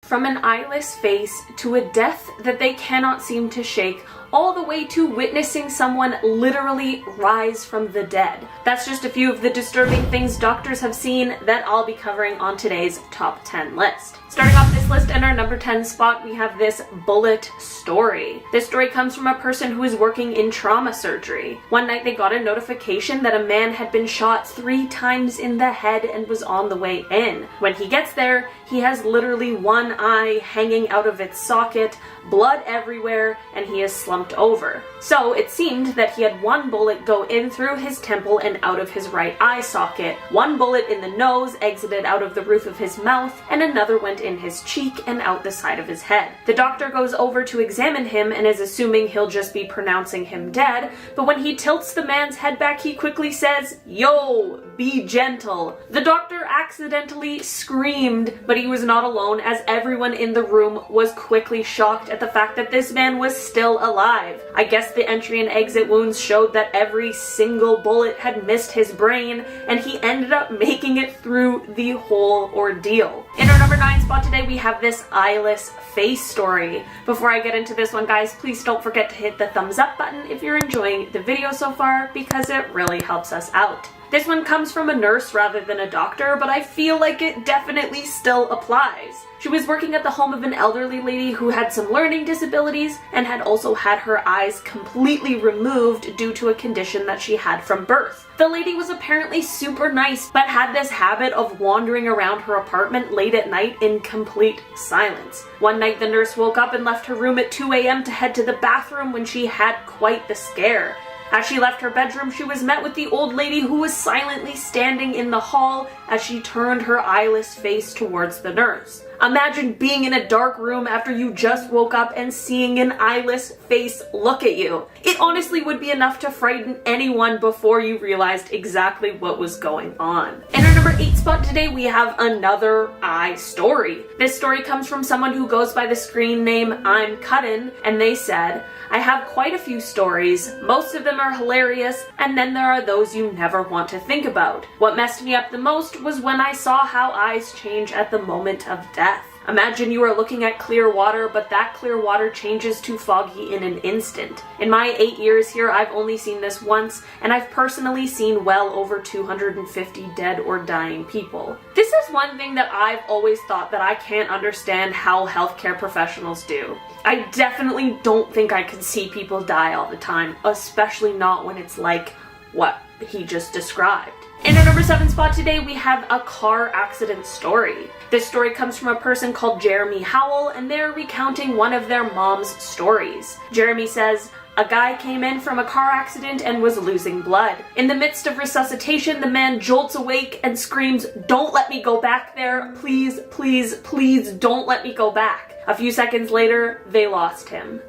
From an eyeless face to a death that they cannot seem to shake, all the way to witnessing someone literally rise from the dead. That's just a few of the disturbing things doctors have seen that I'll be covering on today's top 10 list. Starting off this list in our number 10 spot, we have this bullet story. This story comes from a person who is working in trauma surgery. One night they got a notification that a man had been shot 3 times in the head and was on the way in. When he gets there, he has literally one eye hanging out of its socket, blood everywhere, and he is slumped over. So it seemed that he had one bullet go in through his temple and out of his right eye socket, one bullet in the nose exited out of the roof of his mouth, and another went in his cheek and out the side of his head. The doctor goes over to examine him and is assuming he'll just be pronouncing him dead, but when he tilts the man's head back, he quickly says, "Yo, be gentle." The doctor accidentally screamed, but he was not alone, as everyone in the room was quickly shocked at the fact that this man was still alive. I guess the entry and exit wounds showed that every single bullet had missed his brain, and he ended up making it through the whole ordeal. In our number 9 spot today, we have this eyeless face story. Before I get into this one, guys, please don't forget to hit the thumbs up button if you're enjoying the video so far, because it really helps us out. This one comes from a nurse rather than a doctor, but I feel like it definitely still applies. She was working at the home of an elderly lady who had some learning disabilities and had also had her eyes completely removed due to a condition that she had from birth. The lady was apparently super nice, but had this habit of wandering around her apartment late at night in complete silence. One night the nurse woke up and left her room at 2 a.m. to head to the bathroom when she had quite the scare. As she left her bedroom, she was met with the old lady who was silently standing in the hall as she turned her eyeless face towards the nurse. Imagine being in a dark room after you just woke up and seeing an eyeless face look at you. It honestly would be enough to frighten anyone before you realized exactly what was going on. In our number 8 spot today, we have another eye story. This story comes from someone who goes by the screen name I'm Cuttin', and they said, "I have quite a few stories. Most of them are hilarious, and then there are those you never want to think about. What messed me up the most was when I saw how eyes change at the moment of death. Imagine you are looking at clear water, but that clear water changes to foggy in an instant. In my 8 years here, I've only seen this once, and I've personally seen well over 250 dead or dying people." This is one thing that I've always thought that I can't understand how healthcare professionals do. I definitely don't think I can see people die all the time, especially not when it's like what he just described. In our number 7 spot today, we have a car accident story. This story comes from a person called Jeremy Howell, and they're recounting one of their mom's stories. Jeremy says, "A guy came in from a car accident and was losing blood. In the midst of resuscitation, the man jolts awake and screams, 'Don't let me go back there. Please, please, please don't let me go back.' A few seconds later, they lost him."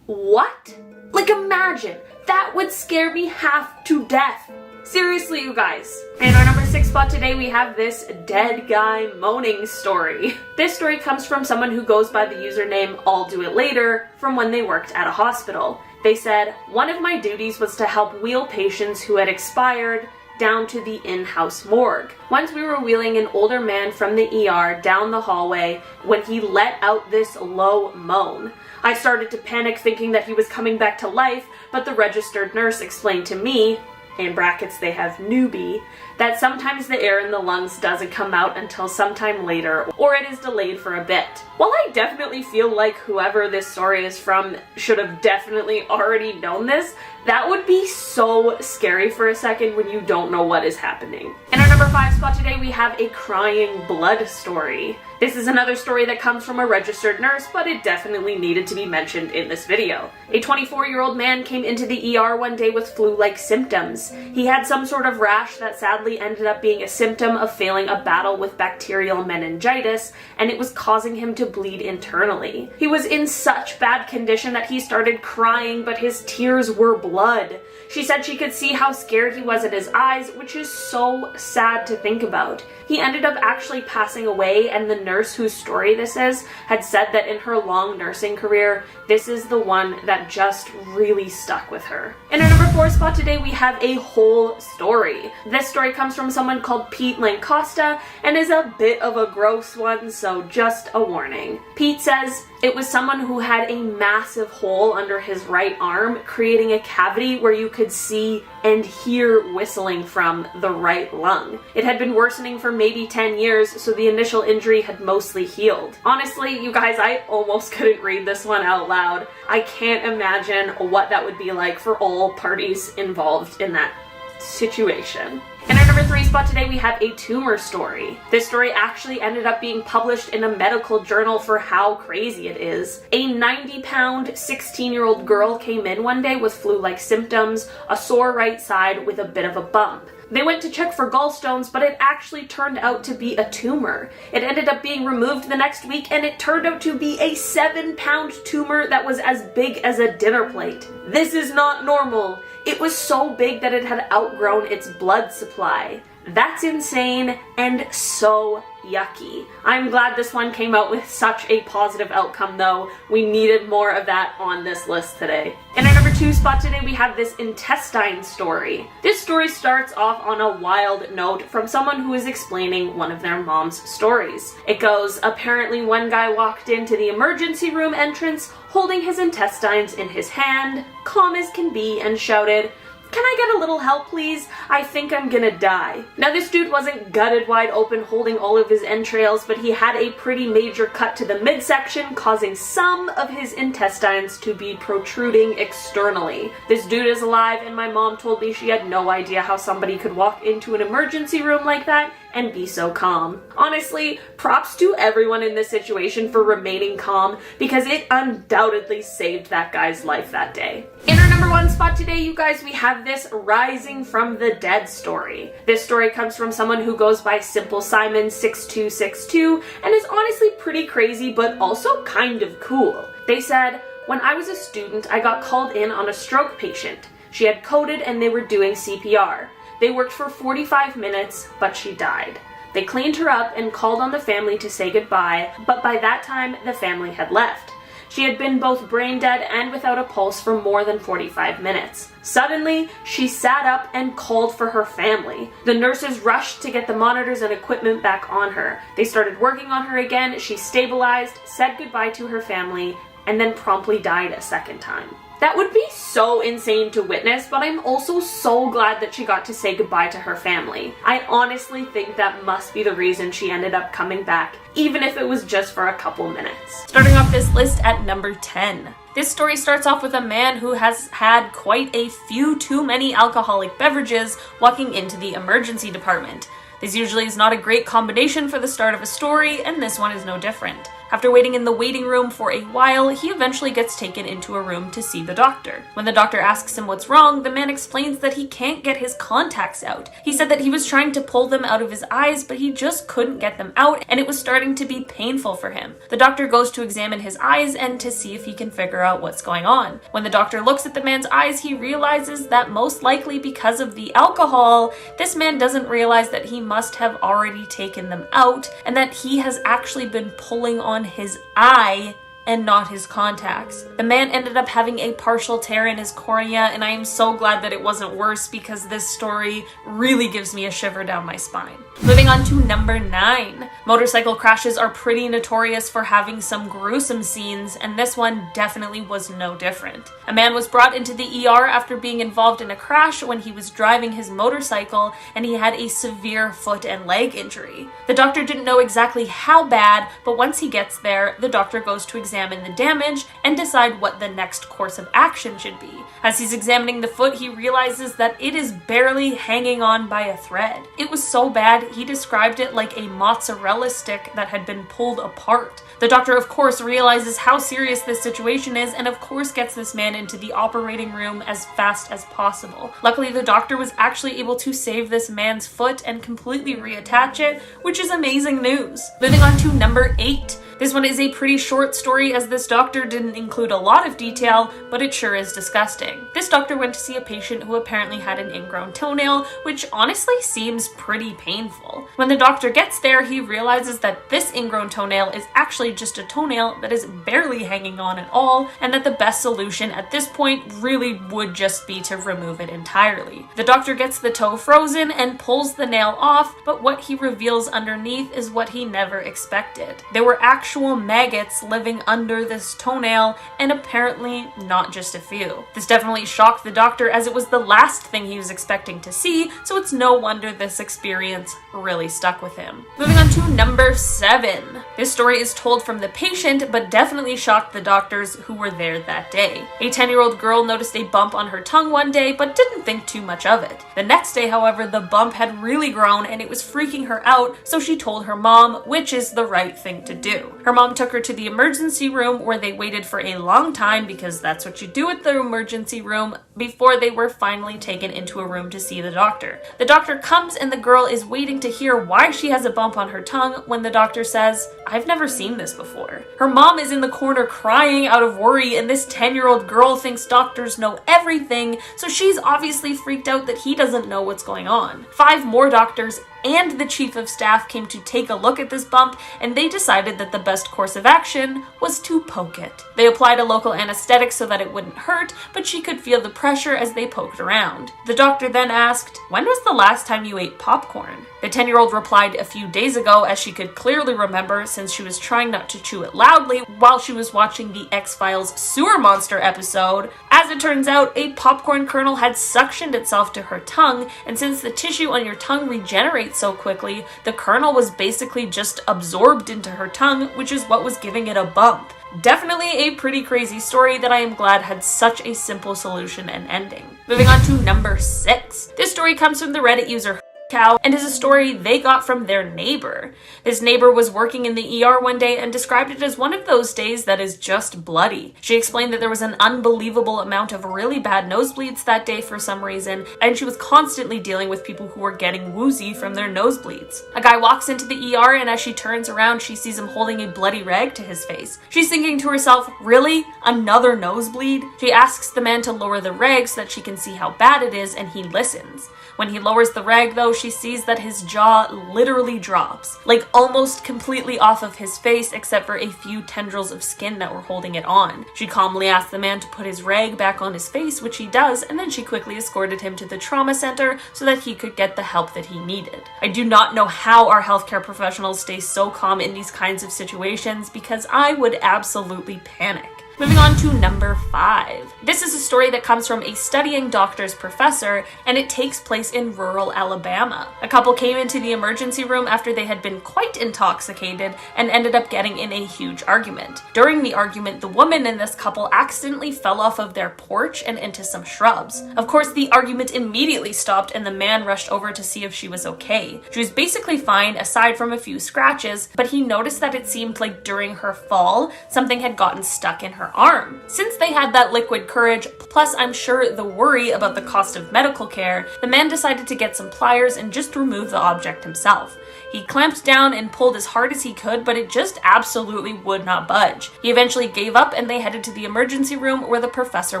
What? Like, imagine. That would scare me half to death. Seriously, you guys. In our number 6 spot today, we have this dead guy moaning story. This story comes from someone who goes by the username I'll Do It Later from when they worked at a hospital. They said, "One of my duties was to help wheel patients who had expired down to the in-house morgue. Once we were wheeling an older man from the ER down the hallway when he let out this low moan. I started to panic thinking that he was coming back to life, but the registered nurse explained to me, in brackets they have newbie, that sometimes the air in the lungs doesn't come out until sometime later, or it is delayed for a bit." While I definitely feel like whoever this story is from should have definitely already known this, that would be so scary for a second when you don't know what is happening. In our number 5 spot today, we have a crying blood story. This is another story that comes from a registered nurse, but it definitely needed to be mentioned in this video. A 24-year-old man came into the ER one day with flu-like symptoms. He had some sort of rash that sadly ended up being a symptom of failing a battle with bacterial meningitis, and it was causing him to bleed internally. He was in such bad condition that he started crying, but his tears were blood. She said she could see how scared he was in his eyes, which is so sad sad to think about. He ended up actually passing away, and the nurse whose story this is had said that in her long nursing career, this is the one that just really stuck with her. In our number 4 spot today, we have a whole story. This story comes from someone called Pete Lancosta and is a bit of a gross one, so just a warning. Pete says it was someone who had a massive hole under his right arm, creating a cavity where you could see and hear whistling from the right lung. It had been worsening for maybe 10 years, so the initial injury had mostly healed. Honestly, you guys, I almost couldn't read this one out loud. I can't imagine what that would be like for all parties involved in that situation. In our number 3 spot today, we have a tumor story. This story actually ended up being published in a medical journal for how crazy it is. A 90-pound, 16-year-old girl came in one day with flu-like symptoms, a sore right side with a bit of a bump. They went to check for gallstones, but it actually turned out to be a tumor. It ended up being removed the next week, and it turned out to be a 7-pound tumor that was as big as a dinner plate. This is not normal. It was so big that it had outgrown its blood supply. That's insane and so yucky. I'm glad this one came out with such a positive outcome though. We needed more of that on this list today. In our number 2 spot today, we have this INTESTINE story. This story starts off on a wild note from someone who is explaining one of their mom's stories. It goes, apparently one guy walked into the emergency room entrance holding his intestines in his hand, calm as can be, and shouted, "Can I get a little help, please? I think I'm gonna die." Now, this dude wasn't gutted wide open holding all of his entrails, but he had a pretty major cut to the midsection, causing some of his intestines to be protruding externally. This dude is alive, and my mom told me she had no idea how somebody could walk into an emergency room like that and be so calm. Honestly, props to everyone in this situation for remaining calm, because it undoubtedly saved that guy's life that day. In our number 1 spot today, you guys, we have this rising from the dead story. This story comes from someone who goes by Simple Simon 6262 and is honestly pretty crazy, but also kind of cool. They said, "When I was a student, I got called in on a stroke patient. She had coded and they were doing CPR. They worked for 45 minutes, but she died. They cleaned her up and called on the family to say goodbye, but by that time, the family had left. She had been both brain dead and without a pulse for more than 45 minutes. Suddenly, she sat up and called for her family. The nurses rushed to get the monitors and equipment back on her. They started working on her again, she stabilized, said goodbye to her family, and then promptly died a second time." That would be so insane to witness, but I'm also so glad that she got to say goodbye to her family. I honestly think that must be the reason she ended up coming back, even if it was just for a couple minutes. Starting off this list at number 10. This story starts off with a man who has had quite a few too many alcoholic beverages walking into the emergency department. This usually is not a great combination for the start of a story, and this one is no different. After waiting in the waiting room for a while, he eventually gets taken into a room to see the doctor. When the doctor asks him what's wrong, the man explains that he can't get his contacts out. He said that he was trying to pull them out of his eyes, but he just couldn't get them out, and it was starting to be painful for him. The doctor goes to examine his eyes and to see if he can figure out what's going on. When the doctor looks at the man's eyes, he realizes that most likely because of the alcohol, this man doesn't realize that he must have already taken them out, and that he has actually been pulling on his eye and not his contacts. The man ended up having a partial tear in his cornea, and I am so glad that it wasn't worse, because this story really gives me a shiver down my spine. Moving on to number 9. Motorcycle crashes are pretty notorious for having some gruesome scenes, and this one definitely was no different. A man was brought into the ER after being involved in a crash when he was driving his motorcycle, and he had a severe foot and leg injury. The doctor didn't know exactly how bad, but once he gets there, the doctor goes to examine the damage and decide what the next course of action should be. As he's examining the foot, he realizes that it is barely hanging on by a thread. It was so bad, he described it like a mozzarella stick that had been pulled apart. The doctor, of course, realizes how serious this situation is and of course gets this man into the operating room as fast as possible. Luckily, the doctor was actually able to save this man's foot and completely reattach it, which is amazing news. Moving on to number 8. This one is a pretty short story as this doctor didn't include a lot of detail, but it sure is disgusting. This doctor went to see a patient who apparently had an ingrown toenail, which honestly seems pretty painful. When the doctor gets there, he realizes that this ingrown toenail is actually just a toenail that is barely hanging on at all, and that the best solution at this point really would just be to remove it entirely. The doctor gets the toe frozen and pulls the nail off, but what he reveals underneath is what he never expected. There were actual maggots living under this toenail, and apparently not just a few. This definitely shocked the doctor as it was the last thing he was expecting to see, so it's no wonder this experience really stuck with him. Moving on to number 7. This story is told from the patient, but definitely shocked the doctors who were there that day. A 10-year-old girl noticed a bump on her tongue one day, but didn't think too much of it. The next day, however, the bump had really grown and it was freaking her out, so she told her mom, which is the right thing to do. Her mom took her to the emergency room where they waited for a long time, because that's what you do at the emergency room, before they were finally taken into a room to see the doctor. The doctor comes and the girl is waiting to hear why she has a bump on her tongue when the doctor says, "I've never seen this before." Her mom is in the corner crying out of worry, and this 10-year-old girl thinks doctors know everything, so she's obviously freaked out that he doesn't know what's going on. 5 more doctors and the chief of staff came to take a look at this bump, and they decided that the best course of action was to poke it. They applied a local anesthetic so that it wouldn't hurt, but she could feel the pressure as they poked around. The doctor then asked, "When was the last time you ate popcorn?" The 10-year-old replied a few days ago, as she could clearly remember since she was trying not to chew it loudly while she was watching the X-Files Sewer Monster episode. As it turns out, a popcorn kernel had suctioned itself to her tongue, and since the tissue on your tongue regenerates so quickly, the kernel was basically just absorbed into her tongue, which is what was giving it a bump. Definitely a pretty crazy story that I am glad had such a simple solution and ending. Moving on to number 6. This story comes from the Reddit user Cow and is a story they got from their neighbor. This neighbor was working in the ER one day and described it as one of those days that is just bloody. She explained that there was an unbelievable amount of really bad nosebleeds that day for some reason, and she was constantly dealing with people who were getting woozy from their nosebleeds. A guy walks into the ER, and as she turns around, she sees him holding a bloody rag to his face. She's thinking to herself, really? Another nosebleed? She asks the man to lower the rag so that she can see how bad it is, and he listens. When he lowers the rag though, she sees that his jaw literally drops, like almost completely off of his face except for a few tendrils of skin that were holding it on. She calmly asks the man to put his rag back on his face, which he does, and then she quickly escorted him to the trauma center so that he could get the help that he needed. I do not know how our healthcare professionals stay so calm in these kinds of situations, because I would absolutely panic. Moving on to number 5. This is a story that comes from a studying doctor's professor, and it takes place in rural Alabama. A couple came into the emergency room after they had been quite intoxicated and ended up getting in a huge argument. During the argument, the woman in this couple accidentally fell off of their porch and into some shrubs. Of course, the argument immediately stopped and the man rushed over to see if she was okay. She was basically fine aside from a few scratches, but he noticed that it seemed like during her fall, something had gotten stuck in her arm. Since they had that liquid courage, plus I'm sure the worry about the cost of medical care, the man decided to get some pliers and just remove the object himself. He clamped down and pulled as hard as he could, but it just absolutely would not budge. He eventually gave up and they headed to the emergency room where the professor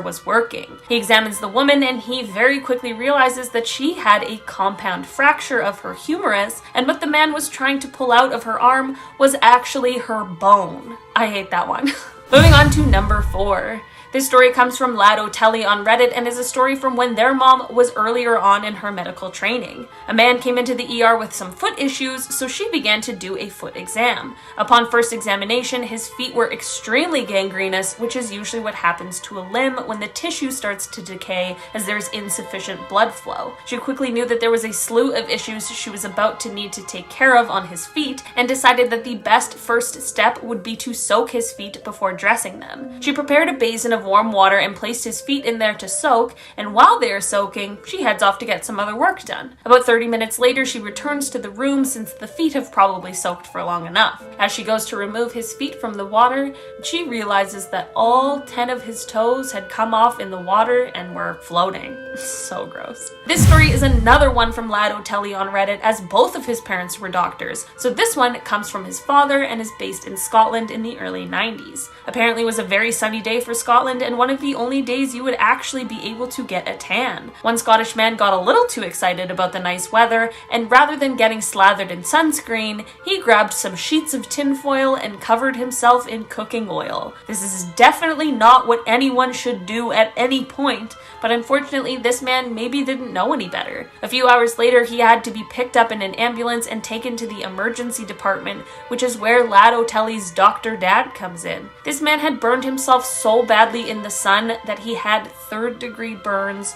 was working. He examines the woman and he very quickly realizes that she had a compound fracture of her humerus, and what the man was trying to pull out of her arm was actually her bone. I hate that one. Moving on to number 4. This story comes from Lado Telly on Reddit and is a story from when their mom was earlier on in her medical training. A man came into the ER with some foot issues, so she began to do a foot exam. Upon first examination, his feet were extremely gangrenous, which is usually what happens to a limb when the tissue starts to decay as there is insufficient blood flow. She quickly knew that there was a slew of issues she was about to need to take care of on his feet and decided that the best first step would be to soak his feet before dressing them. She prepared a basin of of warm water and placed his feet in there to soak, and while they are soaking, she heads off to get some other work done. About 30 minutes later, she returns to the room since the feet have probably soaked for long enough. As she goes to remove his feet from the water, she realizes that all 10 of his toes had come off in the water and were floating. So gross. This story is another one from Telly on Reddit, as both of his parents were doctors. So this one comes from his father and is based in Scotland in the early 90s. Apparently it was a very sunny day for Scotland and one of the only days you would actually be able to get a tan. One Scottish man got a little too excited about the nice weather, and rather than getting slathered in sunscreen, he grabbed some sheets of tinfoil and covered himself in cooking oil. This is definitely not what anyone should do at any point, but unfortunately this man maybe didn't know any better. A few hours later, he had to be picked up in an ambulance and taken to the emergency department, which is where Telly's doctor dad comes in. This man had burned himself so badly in the sun that he had third-degree burns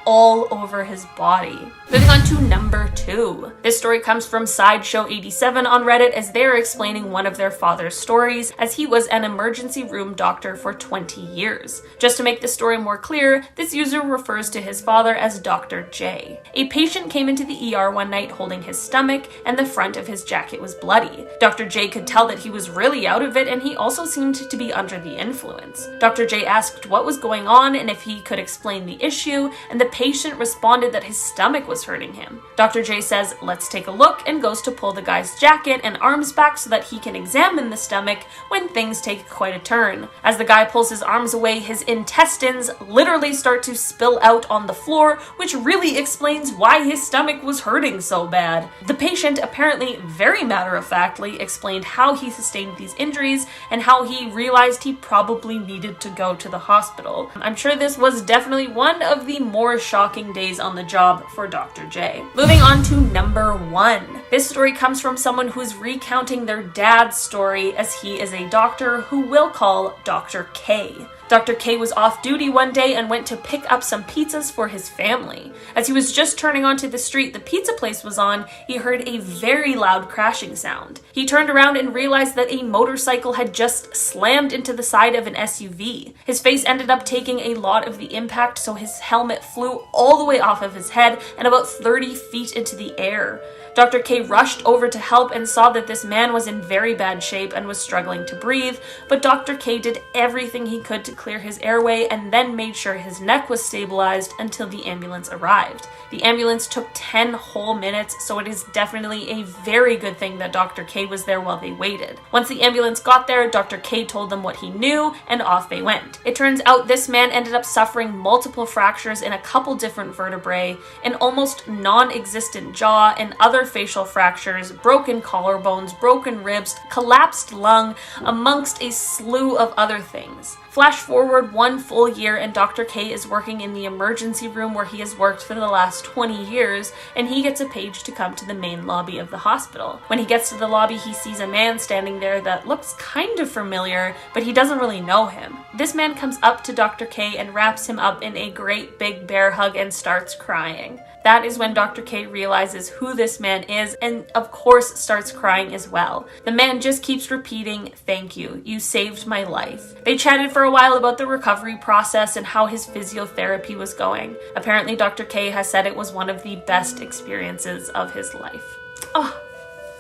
all over his body. Moving on to number 2. This story comes from Sideshow87 on Reddit, as they're explaining one of their father's stories, as he was an emergency room doctor for 20 years. Just to make the story more clear, this user refers to his father as Dr. J. A patient came into the ER one night holding his stomach, and the front of his jacket was bloody. Dr. J could tell that he was really out of it, and he also seemed to be under the influence. Dr. J asked what was going on and if he could explain the issue, and the patient responded that his stomach was hurting him. Dr. J says, "Let's take a look," and goes to pull the guy's jacket and arms back so that he can examine the stomach when things take quite a turn. As the guy pulls his arms away, his intestines literally start to spill out on the floor, which really explains why his stomach was hurting so bad. The patient apparently very matter-of-factly explained how he sustained these injuries and how he realized he probably needed to go to the hospital. I'm sure this was definitely one of the more shocking days on the job for Dr. J. Moving on to number 1. This story comes from someone who's recounting their dad's story, as he is a doctor who we'll call Dr. K. Dr. K was off duty one day and went to pick up some pizzas for his family. As he was just turning onto the street the pizza place was on, he heard a very loud crashing sound. He turned around and realized that a motorcycle had just slammed into the side of an SUV. His face ended up taking a lot of the impact, so his helmet flew all the way off of his head and about 30 feet into the air. Dr. K rushed over to help and saw that this man was in very bad shape and was struggling to breathe, but Dr. K did everything he could to clear his airway and then made sure his neck was stabilized until the ambulance arrived. The ambulance took 10 whole minutes, so it is definitely a very good thing that Dr. K was there while they waited. Once the ambulance got there, Dr. K told them what he knew, and off they went. It turns out this man ended up suffering multiple fractures in a couple different vertebrae, an almost non-existent jaw, and other facial fractures, broken collarbones, broken ribs, collapsed lung, amongst a slew of other things. Flash forward 1 full year and Dr. K is working in the emergency room where he has worked for the last 20 years, and he gets a page to come to the main lobby of the hospital. When he gets to the lobby, he sees a man standing there that looks kind of familiar, but he doesn't really know him. This man comes up to Dr. K and wraps him up in a great big bear hug and starts crying. That is when Dr. K realizes who this man is and of course starts crying as well. The man just keeps repeating, "Thank you, you saved my life." They chatted for a while about the recovery process and how his physiotherapy was going. Apparently Dr. K has said it was one of the best experiences of his life. Oh,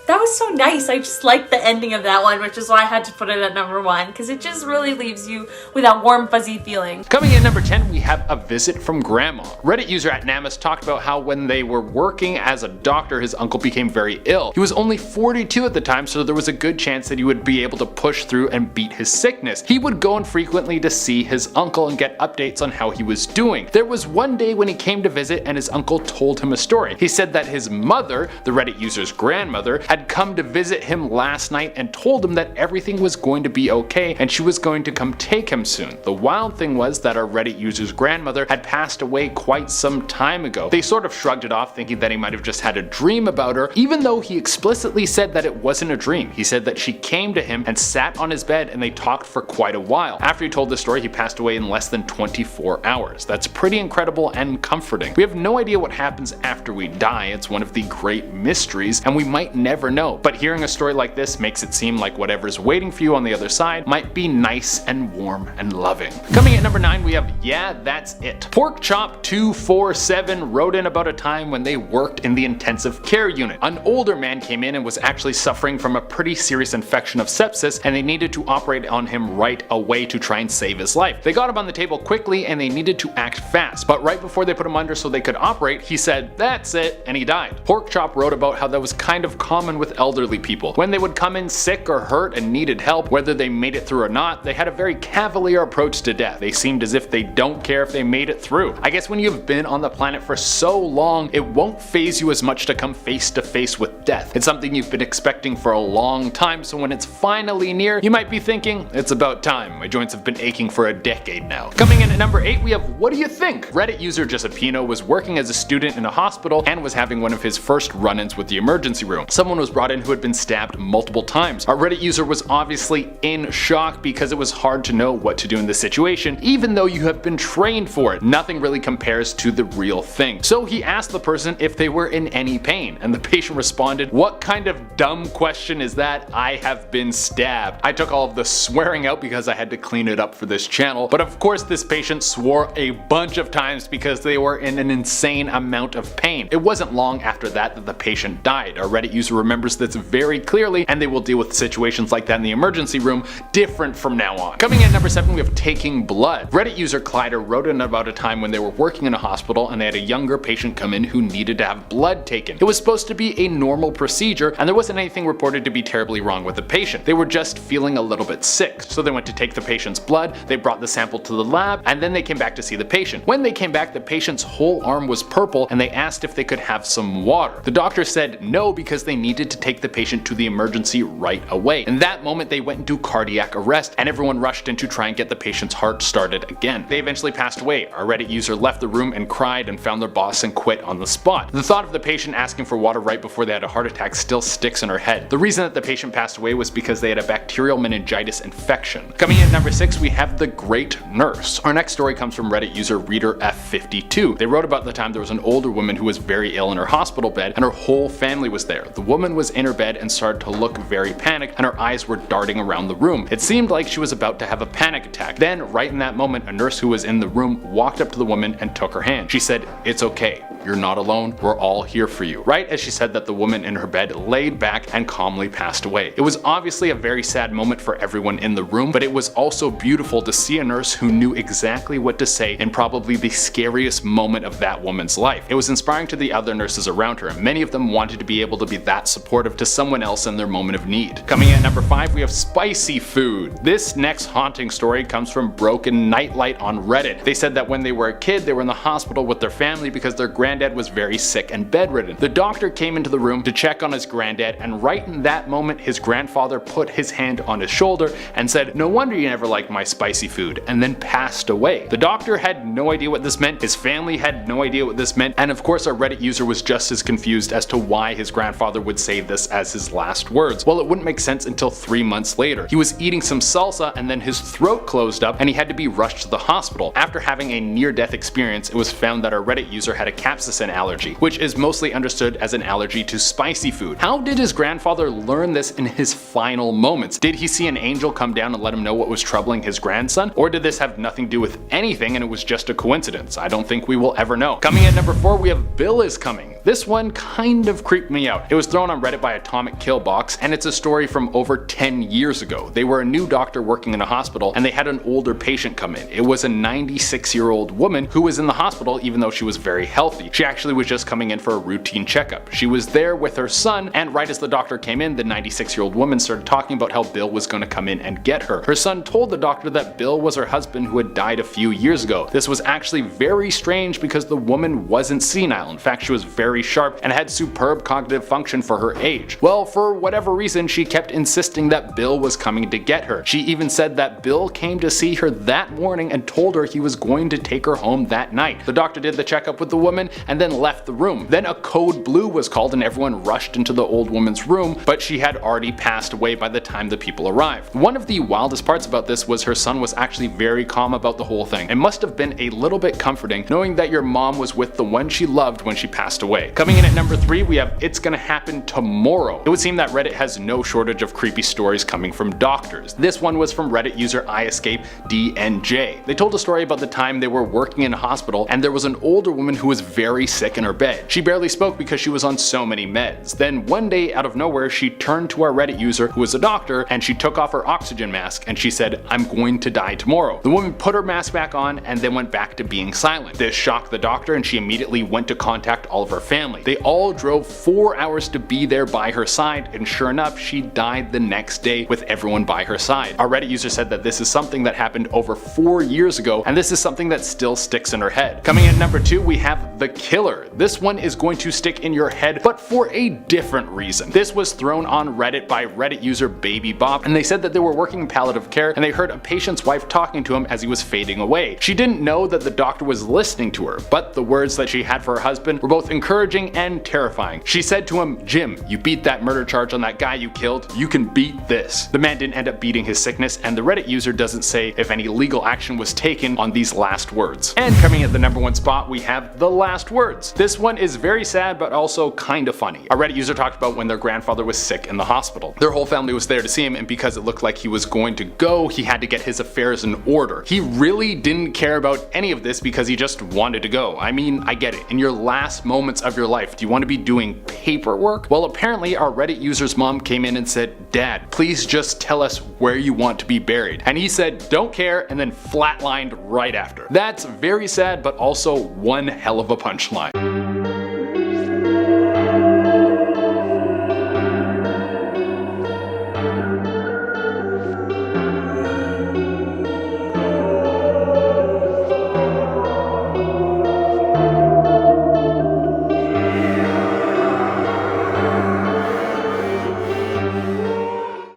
that was so nice. I just liked the ending of that one, which is why I had to put it at number 1, because it just really leaves you with that warm, fuzzy feeling. Coming in at number 10, we have a visit from Grandma. Reddit user @Namus talked about how when they were working as a doctor, his uncle became very ill. He was only 42 at the time, so there was a good chance that he would be able to push through and beat his sickness. He would go in frequently to see his uncle and get updates on how he was doing. There was one day when he came to visit and his uncle told him a story. He said that his mother, the Reddit user's grandmother, had come to visit him last night and told him that everything was going to be okay and she was going to come take him soon. The wild thing was that our Reddit user's grandmother had passed away quite some time ago. They sort of shrugged it off, thinking that he might have just had a dream about her, even though he explicitly said that it wasn't a dream. He said that she came to him and sat on his bed and they talked for quite a while. After he told the story, he passed away in less than 24 hours. That's pretty incredible and comforting. We have no idea what happens after we die. It's one of the great mysteries, and we might never never know. But hearing a story like this makes it seem like whatever's waiting for you on the other side might be nice and warm and loving. Coming at number 9, we have Yeah, That's It. Pork Chop 247 wrote in about a time when they worked in the intensive care unit. An older man came in and was actually suffering from a pretty serious infection of sepsis, and they needed to operate on him right away to try and save his life. They got him on the table quickly and they needed to act fast, but right before they put him under so they could operate, he said, "That's it," and he died. Pork Chop wrote about how that was kind of common with elderly people. When they would come in sick or hurt and needed help, whether they made it through or not, they had a very cavalier approach to death. They seemed as if they don't care if they made it through. I guess when you've been on the planet for so long, it won't faze you as much to come face to face with death. It's something you've been expecting for a long time, so when it's finally near, you might be thinking, it's about time. My joints have been aching for a decade now. Coming in at number 8, we have What Do You Think? Reddit user Giuseppino was working as a student in a hospital and was having one of his first run-ins with the emergency room. Someone was brought in who had been stabbed multiple times. Our Reddit user was obviously in shock because it was hard to know what to do in this situation, even though you have been trained for it. Nothing really compares to the real thing. So he asked the person if they were in any pain, and the patient responded, "What kind of dumb question is that? I have been stabbed." I took all of the swearing out because I had to clean it up for this channel, but of course this patient swore a bunch of times because they were in an insane amount of pain. It wasn't long after that the patient died. Our Reddit user remembers this very clearly, and they will deal with situations like that in the emergency room different from now on. Coming in at number 7, we have Taking Blood. Reddit user Clyder wrote in about a time when they were working in a hospital and they had a younger patient come in who needed to have blood taken. It was supposed to be a normal procedure and there wasn't anything reported to be terribly wrong with the patient. They were just feeling a little bit sick. So they went to take the patient's blood, they brought the sample to the lab, and then they came back to see the patient. When they came back, the patient's whole arm was purple and they asked if they could have some water. The doctor said no because they needed to take the patient to the emergency right away. In that moment, they went into cardiac arrest and everyone rushed in to try and get the patient's heart started again. They eventually passed away. Our Reddit user left the room and cried and found their boss and quit on the spot. The thought of the patient asking for water right before they had a heart attack still sticks in her head. The reason that the patient passed away was because they had a bacterial meningitis infection. Coming in at number 6, we have The Great Nurse. Our next story comes from Reddit user Reader F52. They wrote about the time there was an older woman who was very ill in her hospital bed and her whole family was there. The woman was in her bed and started to look very panicked and her eyes were darting around the room. It seemed like she was about to have a panic attack. Then, right in that moment, a nurse who was in the room walked up to the woman and took her hand. She said, "It's okay. You're not alone. We're all here for you." Right as she said that, the woman in her bed laid back and calmly passed away. It was obviously a very sad moment for everyone in the room, but it was also beautiful to see a nurse who knew exactly what to say in probably the scariest moment of that woman's life. It was inspiring to the other nurses around her, and many of them wanted to be able to be that supportive to someone else in their moment of need. Coming in at number 5, we have Spicy Food. This next haunting story comes from Broken Nightlight on Reddit. They said that when they were a kid, they were in the hospital with their family because their granddad was very sick and bedridden. The doctor came into the room to check on his granddad, and right in that moment, his grandfather put his hand on his shoulder and said, "No wonder you never liked my spicy food," and then passed away. The doctor had no idea what this meant, his family had no idea what this meant, and of course our Reddit user was just as confused as to why his grandfather would say this as his last words. Well, it wouldn't make sense until 3 months later. He was eating some salsa and then his throat closed up and he had to be rushed to the hospital. After having a near-death experience, it was found that our Reddit user had a capsaicin allergy, which is mostly understood as an allergy to spicy food. How did his grandfather learn this in his final moments? Did he see an angel come down and let him know what was troubling his grandson? Or did this have nothing to do with anything and it was just a coincidence? I don't think we will ever know. Coming in at number 4, we have Bill Is Coming. This one kind of creeped me out. It was thrown on Reddit by Atomic Killbox, and it's a story from over 10 years ago. They were a new doctor working in a hospital and they had an older patient come in. It was a 96-year-old woman who was in the hospital even though she was very healthy. She actually was just coming in for a routine checkup. She was there with her son, and right as the doctor came in, the 96-year-old woman started talking about how Bill was going to come in and get her. Her son told the doctor that Bill was her husband who had died a few years ago. This was actually very strange because the woman wasn't senile. In fact, she was very sharp and had superb cognitive function for her age. Well, for whatever reason, she kept insisting that Bill was coming to get her. She even said that Bill came to see her that morning and told her he was going to take her home that night. The doctor did the checkup with the woman and then left the room. Then a code blue was called and everyone rushed into the old woman's room, but she had already passed away by the time the people arrived. One of the wildest parts about this was her son was actually very calm about the whole thing. It must have been a little bit comforting knowing that your mom was with the one she loved when she passed away. Coming in at number 3, we have It's Gonna Happen tomorrow. It would seem that Reddit has no shortage of creepy stories coming from doctors. This one was from Reddit user IEscapeDNJ. They told a story about the time they were working in a hospital and there was an older woman who was very sick in her bed. She barely spoke because she was on so many meds. Then one day out of nowhere she turned to our Reddit user who was a doctor and she took off her oxygen mask and she said, "I'm going to die tomorrow." The woman put her mask back on and then went back to being silent. This shocked the doctor and she immediately went to contact all of her family. They all drove 4 hours to be there by her side, and sure enough she died the next day with everyone by her side. Our Reddit user said that this is something that happened over 4 years ago and this is something that still sticks in her head. Coming in number 2 we have The Killer. This one is going to stick in your head but for a different reason. This was thrown on Reddit by Reddit user Baby Bob, and they said that they were working in palliative care and they heard a patient's wife talking to him as he was fading away. She didn't know that the doctor was listening to her, but the words that she had for her husband were both encouraging and terrifying. She said to him, "Jim, you beat that murder charge on that guy you killed. You can beat this." The man didn't end up beating his sickness, and the Reddit user doesn't say if any legal action was taken on these last words. And coming at the number 1 spot we have The Last Words. This one is very sad but also kinda funny. A Reddit user talked about when their grandfather was sick in the hospital. Their whole family was there to see him, and because it looked like he was going to go, he had to get his affairs in order. He really didn't care about any of this because he just wanted to go. I mean, I get it. In your last moments of your life, do you want to be doing paperwork? Well, apparently our Reddit user's mom came in and said, "Dad, please just tell us where you want to be buried." And he said, "Don't care," and then flatlined right after. That's very sad, but also one hell of a punchline.